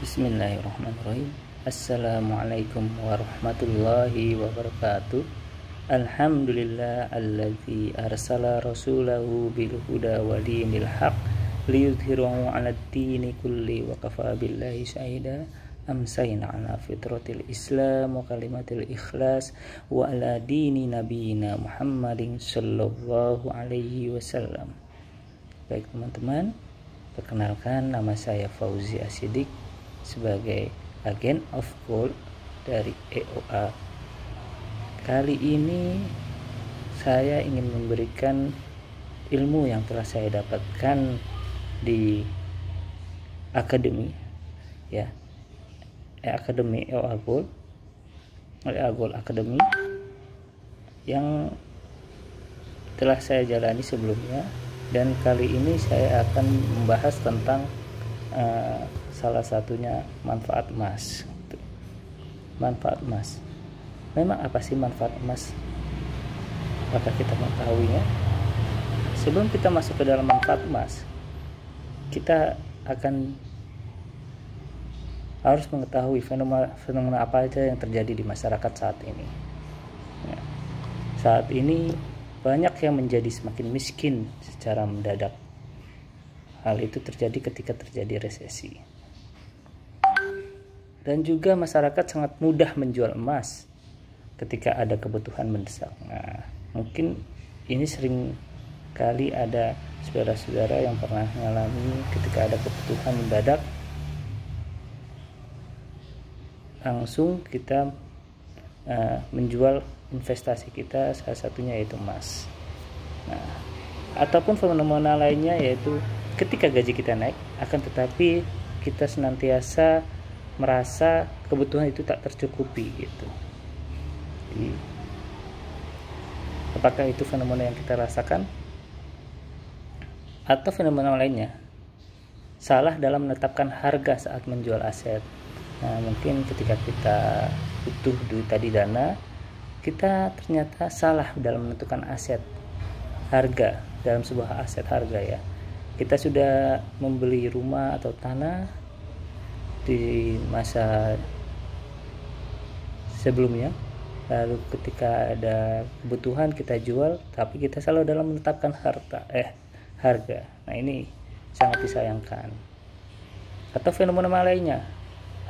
Bismillahirrahmanirrahim. Assalamualaikum warahmatullahi wabarakatuh. Alhamdulillah alladzi arsala rasulahu bil huda wa dinil haq liyudhhirahu 'alad dini kulli wa kafa billahi syahida. Amsayna ala fitratil islam wa kalimatil ikhlas wa ala dini nabiyina Muhammadin sallallahu alaihi wasallam. Baik teman-teman, perkenalkan nama saya Fauzi Asidik sebagai Agent of Gold dari EOA. Kali ini saya ingin memberikan ilmu yang telah saya dapatkan di akademi akademi EOA Gold Academy yang telah saya jalani sebelumnya, dan kali ini saya akan membahas tentang salah satunya manfaat emas. Manfaat emas. Memang apa sih manfaat emas? Apakah kita mengetahuinya? Sebelum kita masuk ke dalam manfaat emas, kita akan harus mengetahui fenomena apa saja yang terjadi di masyarakat saat ini. Saat ini banyak yang menjadi semakin miskin secara mendadak. Hal itu terjadi ketika terjadi resesi. Dan juga masyarakat sangat mudah menjual emas ketika ada kebutuhan mendesak. Nah, mungkin ini sering kali ada saudara-saudara yang pernah mengalami ketika ada kebutuhan mendadak, langsung kita menjual investasi kita, salah satunya yaitu emas. Nah, ataupun fenomena lainnya yaitu ketika gaji kita naik, akan tetapi kita senantiasa merasa kebutuhan itu tak tercukupi gitu. Jadi, apakah itu fenomena yang kita rasakan? Atau fenomena lainnya, salah dalam menetapkan harga saat menjual aset. Nah, mungkin ketika kita butuh duit tadi, dana, kita ternyata salah dalam menentukan aset, harga dalam sebuah aset harga ya. Kita sudah membeli rumah atau tanah di masa sebelumnya, lalu ketika ada kebutuhan kita jual, tapi kita salah dalam menetapkan harga. Nah, ini sangat disayangkan. Atau fenomena lainnya,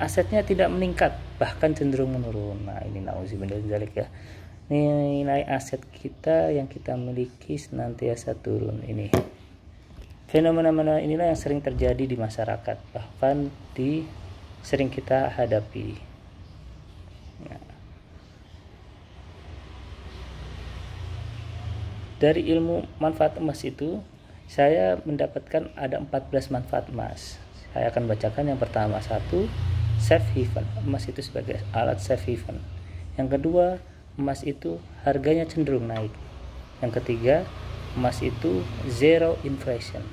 asetnya tidak meningkat, bahkan cenderung menurun. Nah, ini nauzubillah min dzalik ya. Nilai aset kita yang kita miliki senantiasa turun. Ini fenomena inilah yang sering terjadi di masyarakat, bahkan sering kita hadapi. Nah, dari ilmu manfaat emas itu, saya mendapatkan ada 14 manfaat emas. Saya akan bacakan. Yang pertama, 1, safe haven. Emas itu sebagai alat safe haven. Yang kedua, emas itu harganya cenderung naik. Yang ketiga, emas itu zero inflation.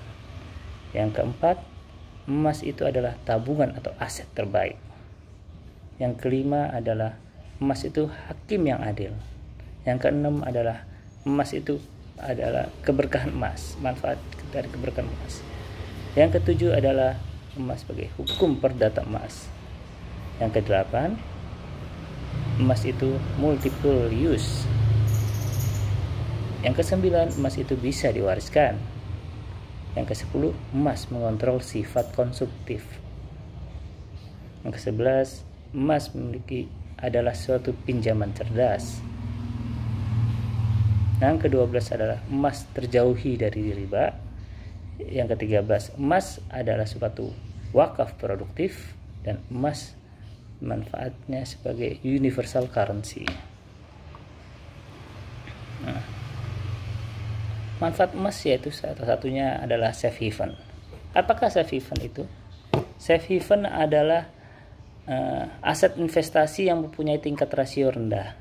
Yang keempat, emas itu adalah tabungan atau aset terbaik. Yang kelima adalah emas itu hakim yang adil. Yang keenam adalah emas itu adalah keberkahan emas, manfaat dari keberkahan emas. Yang ketujuh adalah emas sebagai hukum perdata emas. Yang kedelapan, emas itu multiple use. Yang kesembilan, emas itu bisa diwariskan. Yang ke-10, emas mengontrol sifat konsumtif. Yang ke-11, emas adalah suatu pinjaman cerdas. Yang ke-12 adalah emas terjauhi dari riba. Yang ke-13, emas adalah suatu wakaf produktif, dan emas manfaatnya sebagai universal currency. Nah, manfaat emas yaitu salah satunya adalah safe haven. Apakah safe haven itu? Safe haven adalah aset investasi yang mempunyai tingkat rasio rendah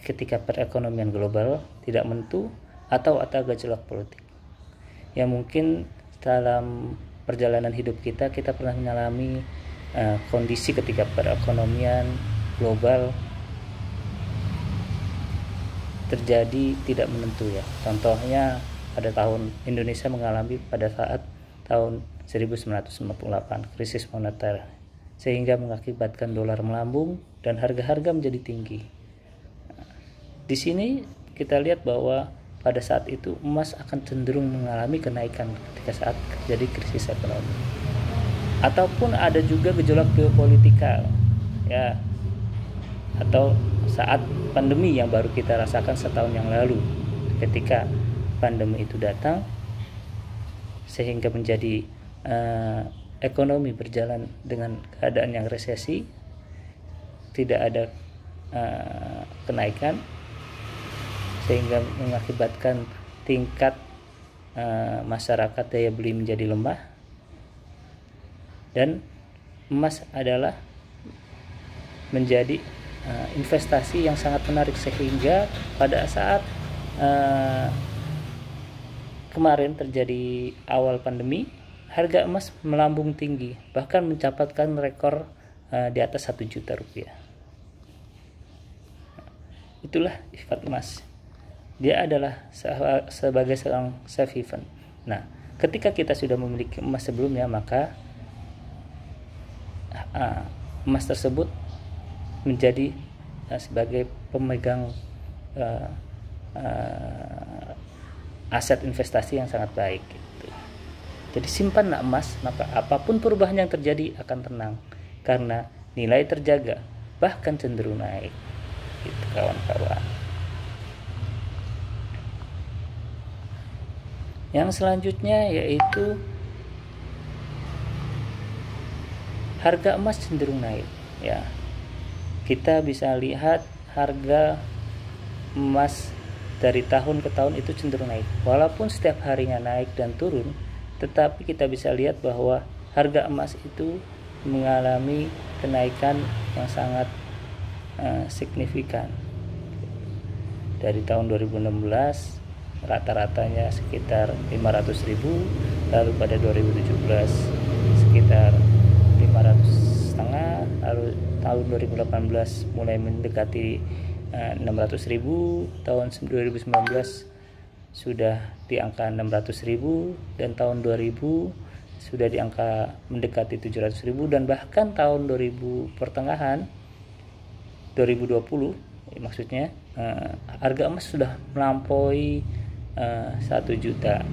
ketika perekonomian global tidak menentu atau ada gejolak politik. Ya, mungkin dalam perjalanan hidup kita pernah mengalami kondisi ketika perekonomian global terjadi tidak menentu ya. Contohnya pada tahun Indonesia mengalami pada saat tahun 1998 krisis moneter sehingga mengakibatkan dolar melambung dan harga-harga menjadi tinggi. Di sini kita lihat bahwa pada saat itu emas akan cenderung mengalami kenaikan ketika saat terjadi krisis ekonomi. Ataupun ada juga gejolak geopolitikal, ya, atau saat pandemi yang baru kita rasakan setahun yang lalu. Ketika pandemi itu datang, sehingga menjadi ekonomi berjalan dengan keadaan yang resesi, tidak ada kenaikan, sehingga mengakibatkan tingkat masyarakat daya beli menjadi lemah, dan emas adalah menjadi investasi yang sangat menarik, sehingga pada saat kemarin terjadi awal pandemi, harga emas melambung tinggi, bahkan mencatatkan rekor di atas 1 juta rupiah. Itulah sifat emas. Dia adalah sebagai seorang safe haven. Nah, ketika kita sudah memiliki emas sebelumnya, maka emas tersebut menjadi sebagai pemegang aset investasi yang sangat baik gitu. Jadi simpanlah emas, maka apapun perubahan yang terjadi akan tenang karena nilai terjaga, bahkan cenderung naik gitu, kawan-kawan. Yang selanjutnya yaitu harga emas cenderung naik, ya. Kita bisa lihat harga emas dari tahun ke tahun itu cenderung naik. Walaupun setiap harinya naik dan turun, tetapi kita bisa lihat bahwa harga emas itu mengalami kenaikan yang sangat signifikan. Dari tahun 2016 rata-ratanya sekitar 500.000, lalu pada 2017 sekitar 500,500, lalu tahun 2018 mulai mendekati 600.000, tahun 2019 sudah di angka 600.000, dan tahun 2000 sudah di angka mendekati 700.000, dan bahkan tahun 2000 pertengahan 2020 maksudnya harga emas sudah melampaui 1 juta.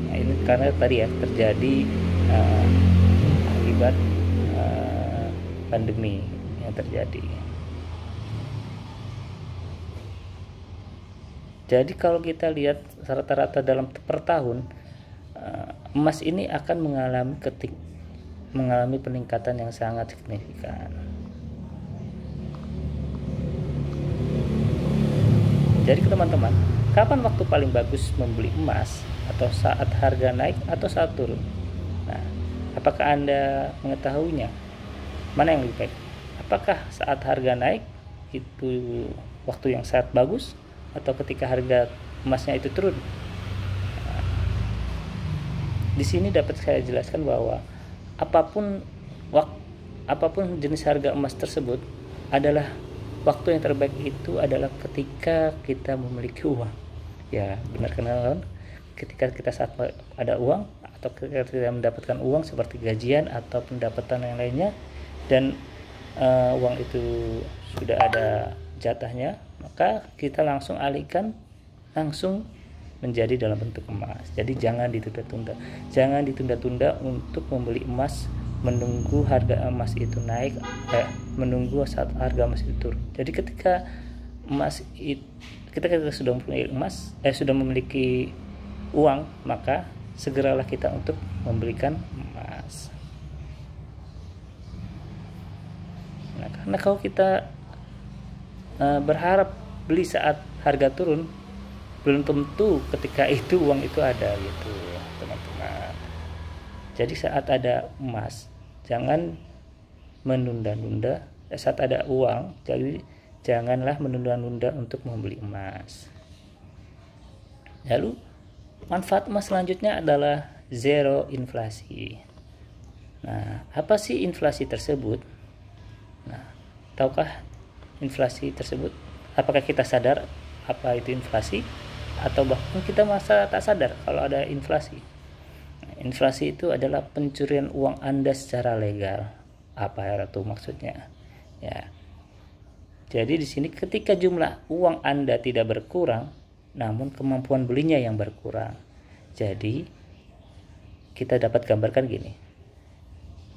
Nah, ini karena tadi ya terjadi akibat pandemi yang terjadi. Jadi kalau kita lihat rata-rata dalam per tahun, emas ini akan mengalami peningkatan yang sangat signifikan. Jadi teman-teman, kapan waktu paling bagus membeli emas? Atau saat harga naik atau saat turun? Nah, apakah Anda mengetahuinya? Mana yang lebih baik? Apakah saat harga naik itu waktu yang sangat bagus, atau ketika harga emasnya itu turun? Nah, di sini dapat saya jelaskan bahwa apapun jenis harga emas tersebut adalah waktu yang terbaik itu adalah ketika kita memiliki uang. Ya, benar kan? Ketika kita saat ada uang, atau ketika kita mendapatkan uang seperti gajian atau pendapatan yang lainnya, dan uang itu sudah ada jatahnya, maka kita langsung alihkan langsung menjadi dalam bentuk emas. Jadi jangan ditunda-tunda untuk membeli emas, menunggu harga emas itu naik, menunggu saat harga emas itu turun. Jadi ketika kita sudah memiliki emas, sudah memiliki uang, maka segeralah kita untuk membelikan emas. Nah, karena kalau kita berharap beli saat harga turun, belum tentu ketika itu uang itu ada gitu, teman-teman. Jadi saat ada emas, jangan menunda-nunda. Saat ada uang, jadi janganlah menunda-nunda untuk membeli emas. Lalu manfaat emas selanjutnya adalah zero inflasi. Nah, apa sih inflasi tersebut? Nah, tahukah inflasi tersebut? Apakah kita sadar apa itu inflasi, atau bahkan kita masa tak sadar kalau ada inflasi? Nah, inflasi itu adalah pencurian uang Anda secara legal. Apa itu maksudnya? Ya. Jadi di sini ketika jumlah uang Anda tidak berkurang, namun kemampuan belinya yang berkurang. Jadi kita dapat gambarkan gini.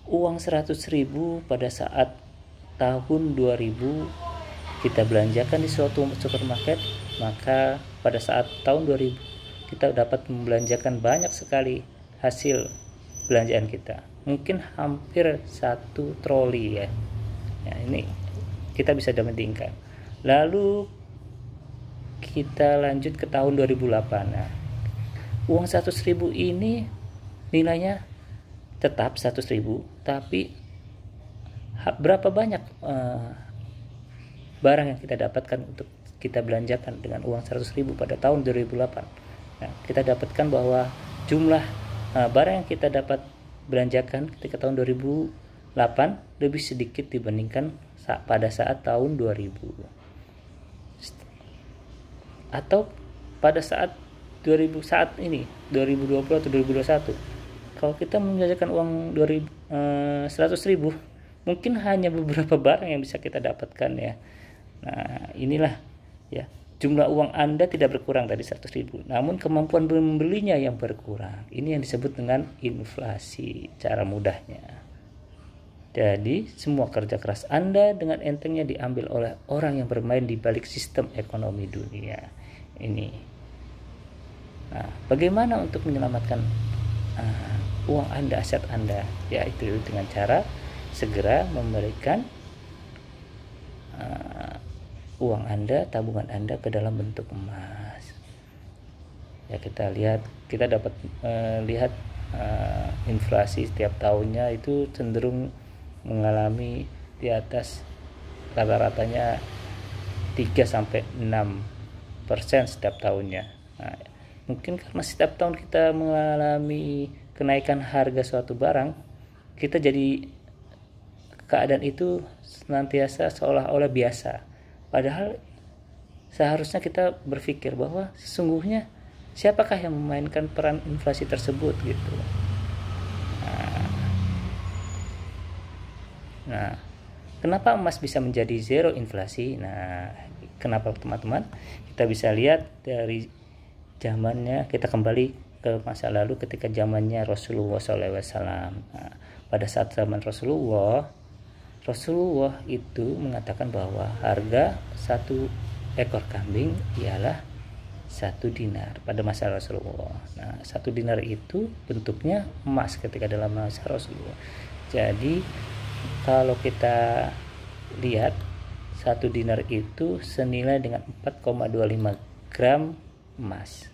Uang 100.000 pada saat tahun 2000 kita belanjakan di suatu supermarket, maka pada saat tahun 2000 kita dapat membelanjakan banyak sekali hasil belanjaan kita. Mungkin hampir 1 troli ya. Ya, ini kita bisa bandingkan. Lalu kita lanjut ke tahun 2008. Nah, uang 100.000 ini nilainya tetap 100.000, tapi berapa banyak barang yang kita dapatkan untuk kita belanjakan dengan uang 100.000 pada tahun 2008. Nah, kita dapatkan bahwa jumlah barang yang kita dapat belanjakan ketika tahun 2008 lebih sedikit dibandingkan pada saat tahun 2000 atau pada saat 2000 saat ini 2020 atau 2021. Kalau kita membelanjakan uang 100.000, mungkin hanya beberapa barang yang bisa kita dapatkan ya. Nah, inilah ya, jumlah uang Anda tidak berkurang dari 100.000, namun kemampuan membelinya yang berkurang. Ini yang disebut dengan inflasi cara mudahnya. Jadi semua kerja keras Anda dengan entengnya diambil oleh orang yang bermain di balik sistem ekonomi dunia ini. Nah, bagaimana untuk menyelamatkan uang Anda, aset Anda? Yaitu dengan cara segera memberikan uang Anda, tabungan Anda ke dalam bentuk emas. Ya, kita dapat lihat inflasi setiap tahunnya itu cenderung mengalami di atas rata-ratanya 3-6% setiap tahunnya. Nah, mungkin karena setiap tahun kita mengalami kenaikan harga suatu barang, kita jadi keadaan itu senantiasa seolah-olah biasa. Padahal seharusnya kita berpikir bahwa sesungguhnya siapakah yang memainkan peran inflasi tersebut gitu. Nah, kenapa emas bisa menjadi zero inflasi? Nah, kenapa teman-teman? Kita bisa lihat dari zamannya, kita kembali ke masa lalu ketika zamannya Rasulullah SAW. Nah, pada saat zaman Rasulullah itu mengatakan bahwa harga 1 ekor kambing ialah 1 dinar pada masa Rasulullah. Nah, 1 dinar itu bentuknya emas ketika dalam masa Rasulullah. Jadi kalau kita lihat 1 dinar itu senilai dengan 4,25 gram emas.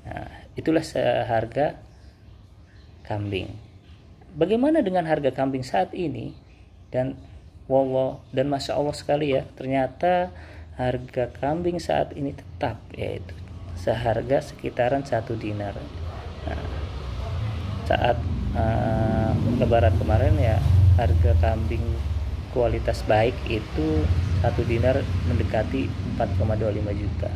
Nah, itulah seharga kambing. Bagaimana dengan harga kambing saat ini? Dan masya Allah sekali ya, ternyata harga kambing saat ini tetap yaitu seharga sekitaran 1 dinar. Nah, saat lebaran kemarin ya, harga kambing kualitas baik itu 1 dinar mendekati 4,25 juta.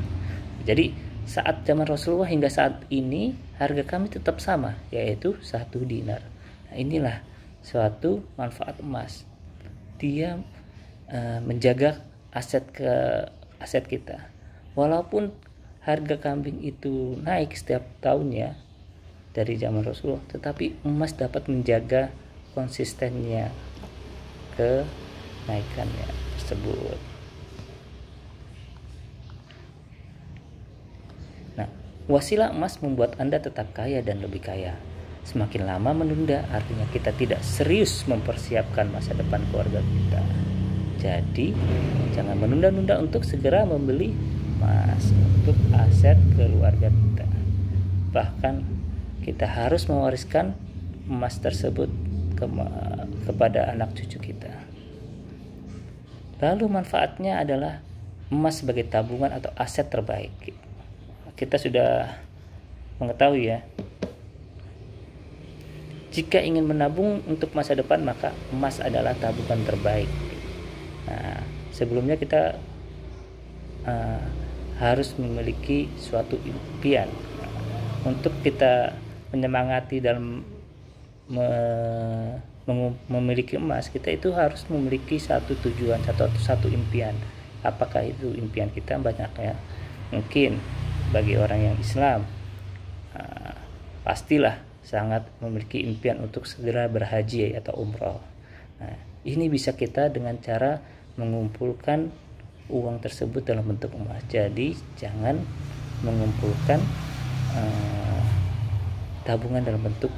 Jadi saat zaman Rasulullah hingga saat ini harga kambing tetap sama, yaitu 1 dinar. Nah, inilah suatu manfaat emas. Dia menjaga aset kita. Walaupun harga kambing itu naik setiap tahunnya dari zaman Rasulullah, tetapi emas dapat menjaga konsistennya kenaikannya tersebut. Nah, wasilah emas membuat Anda tetap kaya dan lebih kaya. Semakin lama menunda artinya kita tidak serius mempersiapkan masa depan keluarga kita. Jadi jangan menunda-nunda untuk segera membeli emas untuk aset keluarga kita. Bahkan kita harus mewariskan emas tersebut kepada anak cucu kita. Lalu manfaatnya adalah emas sebagai tabungan atau aset terbaik. Kita sudah mengetahui ya, jika ingin menabung untuk masa depan maka emas adalah tabungan terbaik. Nah, sebelumnya kita harus memiliki suatu impian untuk kita menyemangati dalam memiliki emas, kita itu harus memiliki satu tujuan, satu impian. Apakah itu impian kita? Banyak ya. Mungkin bagi orang yang Islam pastilah sangat memiliki impian untuk segera berhaji atau umroh. Nah, ini bisa kita dengan cara mengumpulkan uang tersebut dalam bentuk emas. Jadi jangan mengumpulkan tabungan dalam bentuk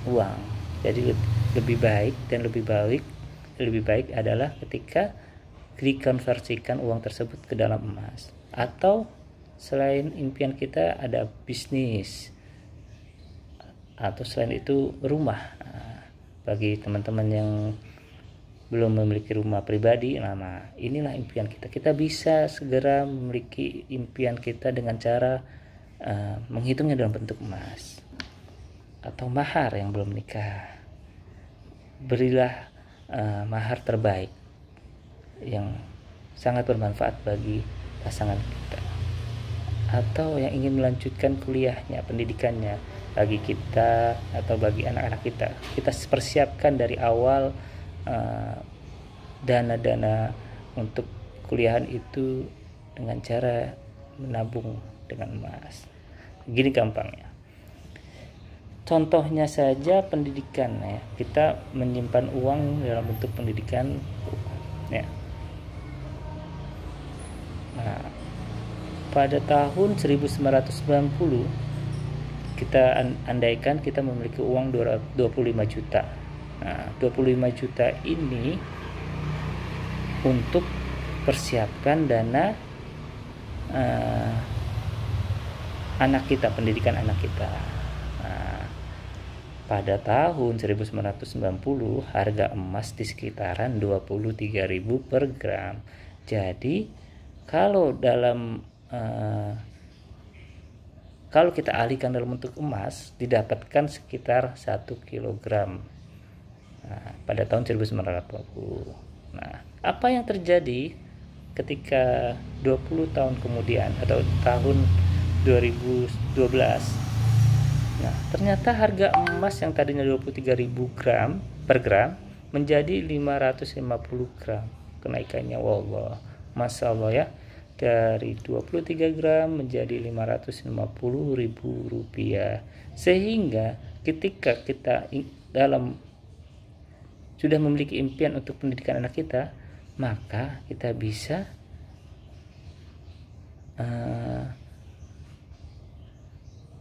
uang. Jadi lebih baik adalah ketika dikonversikan uang tersebut ke dalam emas. Atau selain impian kita ada bisnis, atau selain itu rumah. Bagi teman-teman yang belum memiliki rumah pribadi, nah inilah impian kita. Kita bisa segera memiliki impian kita dengan cara menghitungnya dalam bentuk emas. Atau mahar yang belum nikah, berilah mahar terbaik yang sangat bermanfaat bagi pasangan kita. Atau yang ingin melanjutkan kuliahnya, pendidikannya, bagi kita atau bagi anak-anak kita persiapkan dari awal dana-dana untuk kuliahan itu dengan cara menabung dengan emas. Gini gampangnya, contohnya saja pendidikan ya, kita menyimpan uang dalam bentuk pendidikan ya. Nah, pada tahun 1990 kita andaikan kita memiliki uang 25 juta. Nah, 25 juta ini untuk persiapkan dana anak kita, pendidikan anak kita. Nah, pada tahun 1990 harga emas di sekitaran 23.000 per gram. Jadi kalau kita alihkan dalam bentuk emas, didapatkan sekitar 1 kilogram pada tahun 1920. Nah, apa yang terjadi ketika 20 tahun kemudian atau tahun 2012? Nah, ternyata harga emas yang tadinya 23.000 gram per gram menjadi 550 gram. Kenaikannya wallah, Masya Allah ya, dari 23 gram menjadi 550.000 rupiah. Sehingga ketika kita sudah memiliki impian untuk pendidikan anak kita, maka kita bisa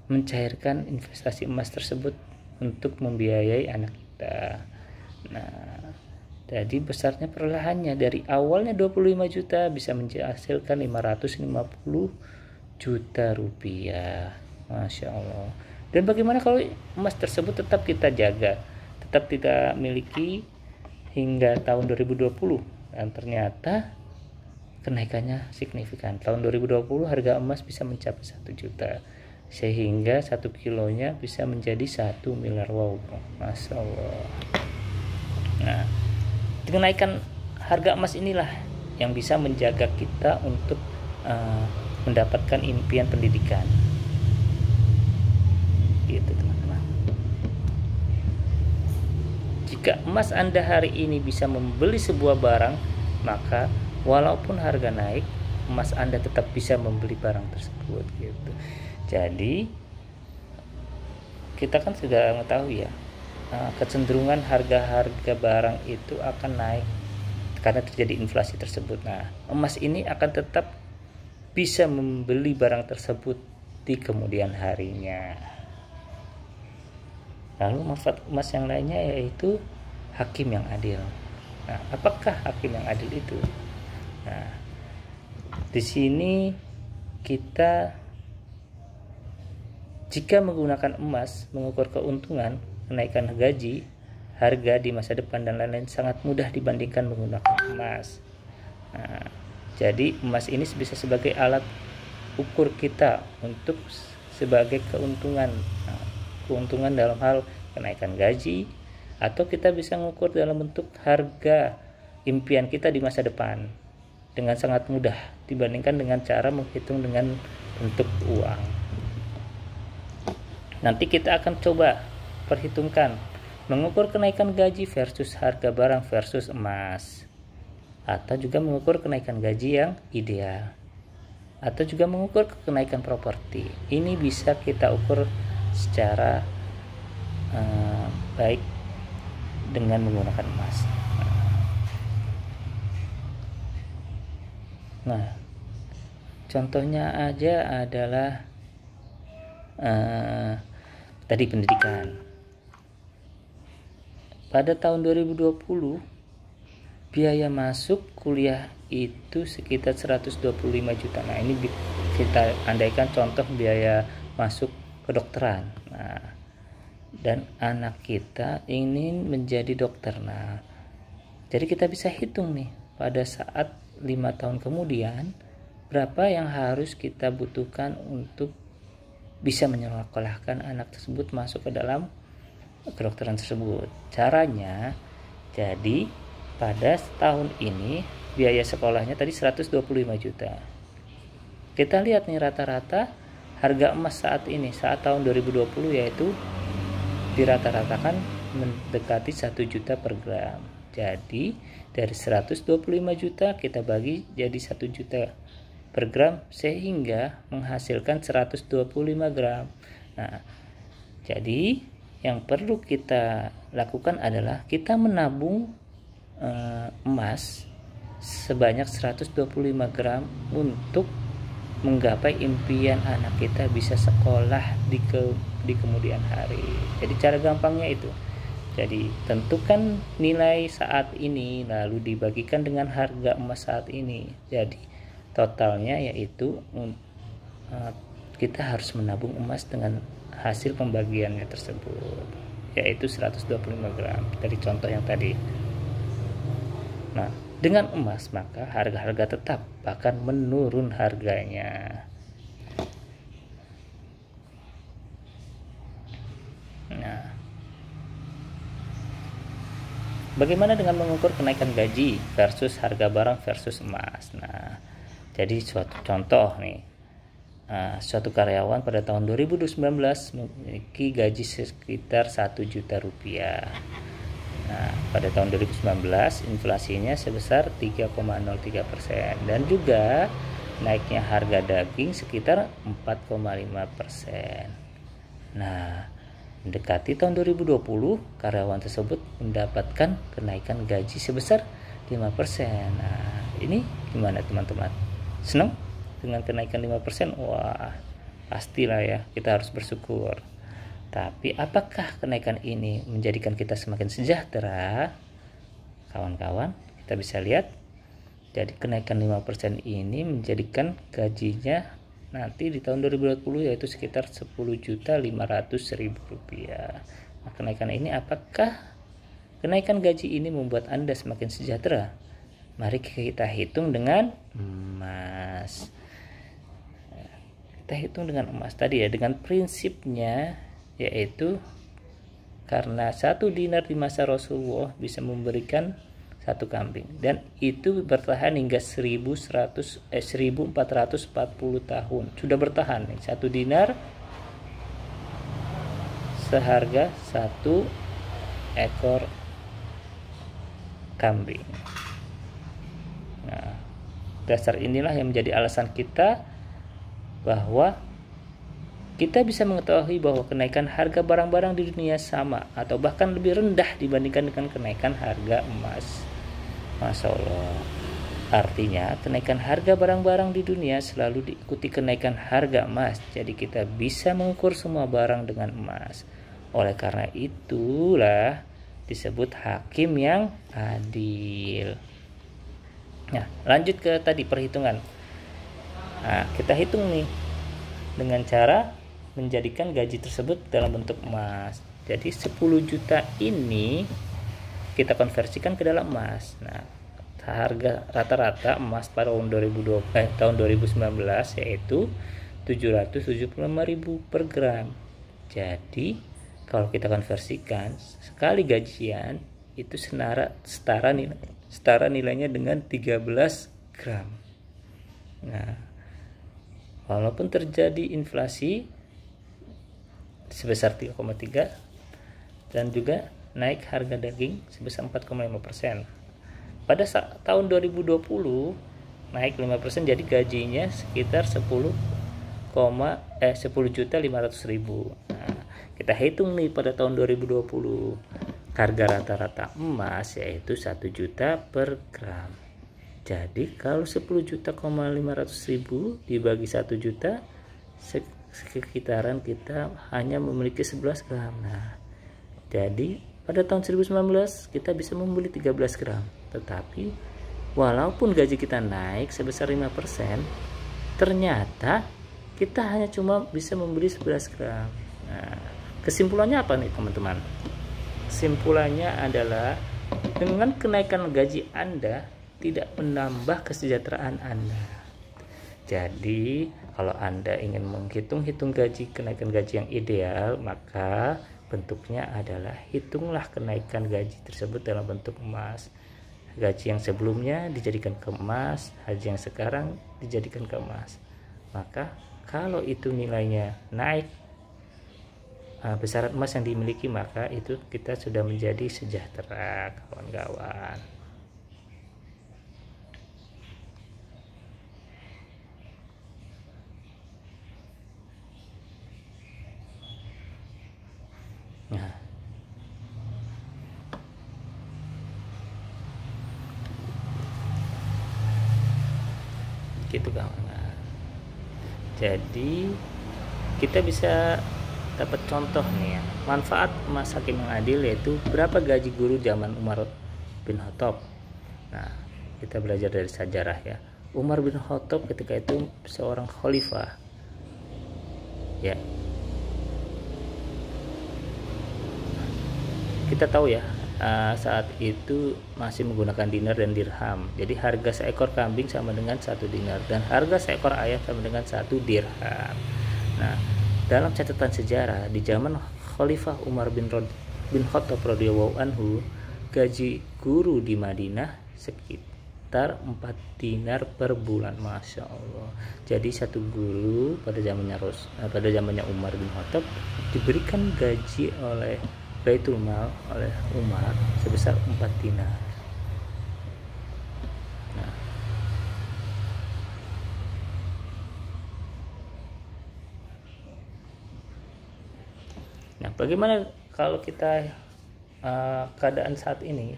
mencairkan investasi emas tersebut untuk membiayai anak kita. Nah, jadi besarnya perlahannya, dari awalnya 25 juta bisa menghasilkan 550 juta rupiah. Masya Allah. Dan bagaimana kalau emas tersebut tetap kita jaga, tetap kita miliki hingga tahun 2020, dan ternyata kenaikannya signifikan. Tahun 2020 harga emas bisa mencapai 1 juta, sehingga 1 kilonya bisa menjadi 1 miliar. Wow, Masya Allah. Nah, kenaikan harga emas inilah yang bisa menjaga kita untuk mendapatkan impian pendidikan. Gitu teman-teman. Jika emas Anda hari ini bisa membeli sebuah barang, maka walaupun harga naik, emas Anda tetap bisa membeli barang tersebut gitu. Jadi kita kan sudah mengetahui ya, kecenderungan harga-harga barang itu akan naik karena terjadi inflasi tersebut. Nah, emas ini akan tetap bisa membeli barang tersebut di kemudian harinya. Lalu manfaat emas yang lainnya yaitu hakim yang adil. Nah, apakah hakim yang adil itu? Nah, di sini kita jika menggunakan emas mengukur keuntungan, kenaikan gaji, harga di masa depan dan lain-lain sangat mudah dibandingkan menggunakan emas. Nah, jadi emas ini bisa sebagai alat ukur kita untuk sebagai keuntungan. Nah, keuntungan dalam hal kenaikan gaji, atau kita bisa mengukur dalam bentuk harga impian kita di masa depan dengan sangat mudah dibandingkan dengan cara menghitung dengan bentuk uang. Nanti kita akan coba perhitungkan mengukur kenaikan gaji versus harga barang versus emas, atau juga mengukur kenaikan gaji yang ideal, atau juga mengukur kenaikan properti. Ini bisa kita ukur secara baik dengan menggunakan emas. Nah, contohnya aja adalah tadi pendidikan. Pada tahun 2020 biaya masuk kuliah itu sekitar 125 juta. Nah, ini kita andaikan contoh biaya masuk kedokteran. Nah, dan anak kita ingin menjadi dokter. Nah, jadi kita bisa hitung nih pada saat 5 tahun kemudian berapa yang harus kita butuhkan untuk bisa menyekolahkan anak tersebut masuk ke dalam kedokteran tersebut. Caranya, jadi pada tahun ini biaya sekolahnya tadi 125 juta. Kita lihat nih rata-rata harga emas saat ini, saat tahun 2020, yaitu dirata-ratakan mendekati 1 juta per gram. Jadi dari 125 juta kita bagi jadi 1 juta per gram, sehingga menghasilkan 125 gram. Nah, jadi yang perlu kita lakukan adalah kita menabung emas sebanyak 125 gram untuk menggapai impian anak kita bisa sekolah di kemudian hari. Jadi cara gampangnya itu. Jadi tentukan nilai saat ini lalu dibagikan dengan harga emas saat ini. Jadi totalnya yaitu kita harus menabung emas dengan hasil pembagiannya tersebut, yaitu 125 gram dari contoh yang tadi. Nah, dengan emas maka harga-harga tetap bahkan menurun harganya. Nah, bagaimana dengan mengukur kenaikan gaji versus harga barang versus emas? Nah, jadi suatu contoh nih. Suatu karyawan pada tahun 2019 memiliki gaji sekitar 1 juta rupiah. Nah, pada tahun 2019 inflasinya sebesar 3,03% dan juga naiknya harga daging sekitar 4,5%. Nah, mendekati tahun 2020 karyawan tersebut mendapatkan kenaikan gaji sebesar 5%. Nah, ini gimana teman-teman? Senang dengan kenaikan 5%? Wah, pastilah ya, kita harus bersyukur. Tapi apakah kenaikan ini menjadikan kita semakin sejahtera? Kawan-kawan, kita bisa lihat. Jadi kenaikan 5% ini menjadikan gajinya nanti di tahun 2020 yaitu sekitar 10.500.000 rupiah. Nah, kenaikan ini apakah kenaikan gaji ini membuat Anda semakin sejahtera? Mari kita hitung dengan emas. Kita hitung dengan emas tadi ya, dengan prinsipnya yaitu karena 1 dinar di masa Rasulullah bisa memberikan 1 kambing dan itu bertahan hingga 1440 tahun. Sudah bertahan nih 1 dinar seharga 1 ekor kambing. Nah, dasar inilah yang menjadi alasan kita bahwa kita bisa mengetahui bahwa kenaikan harga barang-barang di dunia sama atau bahkan lebih rendah dibandingkan dengan kenaikan harga emas. Masya Allah. Artinya kenaikan harga barang-barang di dunia selalu diikuti kenaikan harga emas. Jadi kita bisa mengukur semua barang dengan emas. Oleh karena itulah disebut hakim yang adil. Nah, lanjut ke tadi perhitungan. Nah, kita hitung nih dengan cara menjadikan gaji tersebut dalam bentuk emas. Jadi 10 juta ini kita konversikan ke dalam emas. Nah, harga rata-rata emas pada tahun 2019 yaitu 775.000 per gram. Jadi kalau kita konversikan sekali gajian itu setara nilainya dengan 13 gram. Nah, walaupun terjadi inflasi sebesar 3,3 dan juga naik harga daging sebesar 4,5%. Pada tahun 2020 naik 5%, jadi gajinya sekitar 10.500.000. Nah, kita hitung nih pada tahun 2020 harga rata-rata emas yaitu 1 juta per gram. Jadi kalau 10.500.000 dibagi 1 juta, sekitaran kita hanya memiliki 11 gram. Nah, jadi pada tahun 2019 kita bisa membeli 13 gram. Tetapi walaupun gaji kita naik sebesar 5%, ternyata kita hanya cuma bisa membeli 11 gram. Nah, kesimpulannya apa nih teman-teman? Kesimpulannya adalah dengan kenaikan gaji Anda tidak menambah kesejahteraan Anda. Jadi kalau Anda ingin menghitung-hitung kenaikan gaji yang ideal, maka bentuknya adalah hitunglah kenaikan gaji tersebut dalam bentuk emas. Gaji yang sebelumnya dijadikan ke emas, gaji yang sekarang dijadikan ke emas. Maka kalau itu nilainya naik, besaran emas yang dimiliki, maka itu kita sudah menjadi sejahtera, kawan-kawan. Nah, gitu kawan. Jadi kita bisa dapat contoh nih ya, manfaat emas hakim yang adil, yaitu berapa gaji guru zaman Umar bin Khattab. Nah, kita belajar dari sejarah ya. Umar bin Khattab ketika itu seorang khalifah ya. Kita tahu ya, saat itu masih menggunakan dinar dan dirham. Jadi harga seekor kambing sama dengan 1 dinar dan harga seekor ayam sama dengan 1 dirham. Nah, dalam catatan sejarah di zaman Khalifah Umar bin Khattab radhiyallahu anhu, gaji guru di Madinah sekitar 4 dinar per bulan. Masya Allah. Jadi satu guru pada zamannya Umar bin Khattab diberikan gaji oleh Baitul Mal oleh Umar sebesar 4 dinar. Nah, bagaimana kalau kita keadaan saat ini?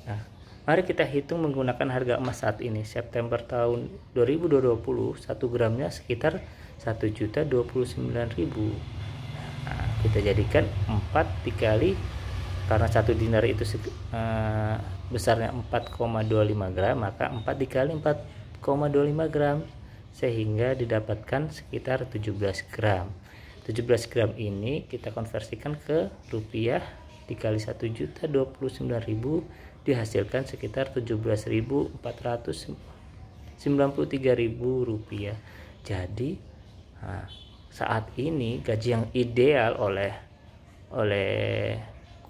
Nah, mari kita hitung menggunakan harga emas saat ini. September tahun 2020, 1 gramnya sekitar 1.029.000. Nah, kita jadikan 4 dikali, karena 1 dinar itu besarnya 4,25 gram, maka 4 dikali 4,25 gram sehingga didapatkan sekitar 17 gram. 17 gram ini kita konversikan ke rupiah, dikali 1.029.000 dihasilkan sekitar 17.493.000 rupiah. Jadi saat ini gaji yang ideal oleh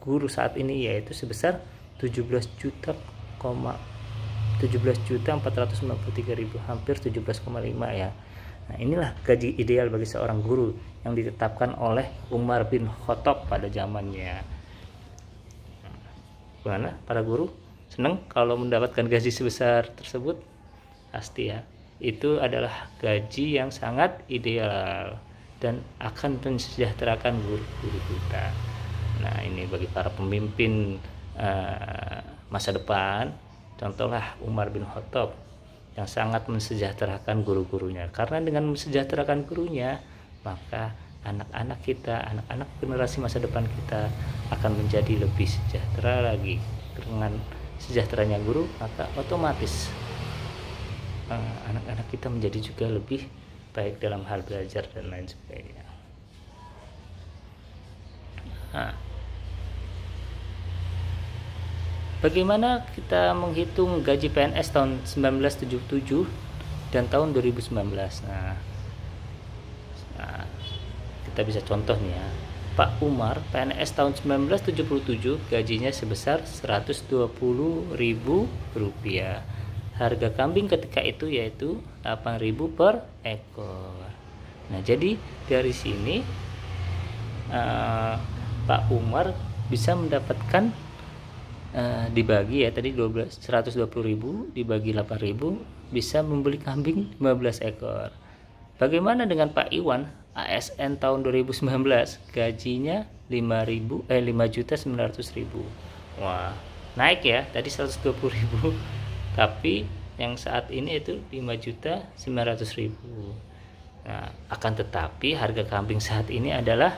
guru saat ini yaitu sebesar 17.493.000, hampir 17,5 ya. Nah, inilah gaji ideal bagi seorang guru yang ditetapkan oleh Umar bin Khattab pada zamannya. Gimana para guru? Senang kalau mendapatkan gaji sebesar tersebut? Pasti ya. Itu adalah gaji yang sangat ideal dan akan mensejahterakan guru-guru kita. Nah, ini bagi para pemimpin masa depan, contohlah Umar bin Khattab yang sangat mensejahterakan guru-gurunya. Karena dengan mensejahterakan gurunya, maka anak-anak kita, anak-anak generasi masa depan kita akan menjadi lebih sejahtera lagi. Dengan sejahteranya guru, maka otomatis anak-anak kita menjadi juga lebih baik dalam hal belajar dan lain sebagainya. Nah, bagaimana kita menghitung gaji PNS tahun 1977 dan tahun 2019? Nah, kita bisa contoh nih ya. Pak Umar PNS tahun 1977 gajinya sebesar Rp120.000. Harga kambing ketika itu yaitu 8.000 per ekor. Nah, jadi dari sini Pak Umar bisa mendapatkan dibagi ya tadi 120.000 dibagi 8.000 bisa membeli kambing 15 ekor. Bagaimana dengan Pak Iwan ASN tahun 2019 gajinya 5.900.000. Wah, naik ya, tadi 120.000 tapi yang saat ini itu 5.900.000. Nah, akan tetapi harga kambing saat ini adalah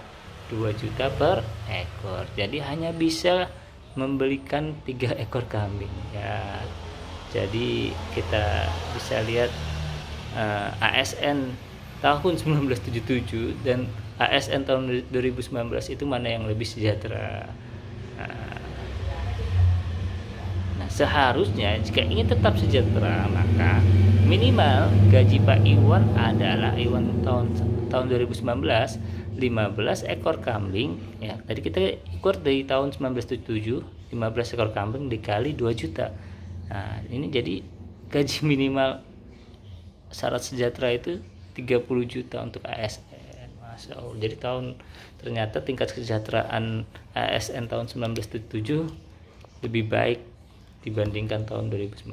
2 juta per ekor. Jadi hanya bisa membelikan 3 ekor kambing ya. Jadi kita bisa lihat ASN tahun 1977 dan ASN tahun 2019 itu mana yang lebih sejahtera. Nah, seharusnya jika ingin tetap sejahtera maka minimal gaji Pak Iwan adalah Iwan tahun 2019 15 ekor kambing ya. Tadi kita ukur dari tahun 1977 15 ekor kambing dikali 2 juta. Nah, ini jadi gaji minimal syarat sejahtera itu 30 juta untuk ASN. Masya Allah. Jadi ternyata tingkat kesejahteraan ASN tahun 1977 lebih baik dibandingkan tahun 2019.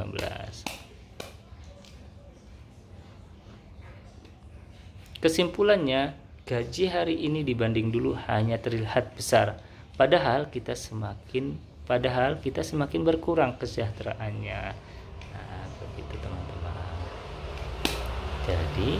Kesimpulannya, gaji hari ini dibanding dulu hanya terlihat besar, padahal kita semakin berkurang kesejahteraannya. Nah, begitu teman-teman. Jadi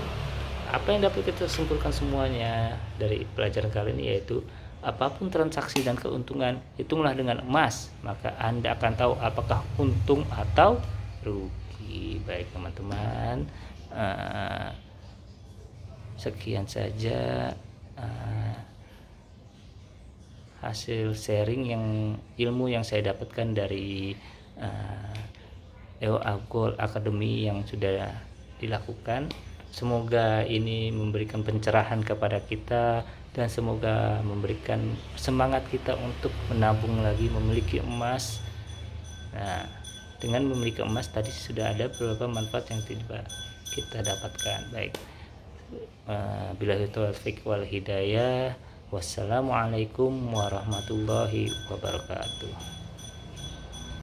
apa yang dapat kita simpulkan semuanya dari pelajaran kali ini yaitu apapun transaksi dan keuntungan hitunglah dengan emas, maka Anda akan tahu apakah untung atau rugi. Baik teman-teman, sekian saja hasil sharing ilmu yang saya dapatkan dari EO Gold Academy yang sudah dilakukan. Semoga ini memberikan pencerahan kepada kita dan semoga memberikan semangat kita untuk menabung lagi, memiliki emas. Nah, dengan memiliki emas tadi sudah ada beberapa manfaat yang kita dapatkan. Baik, billahi taufiq wal hidayah. Wassalamualaikum warahmatullahi wabarakatuh.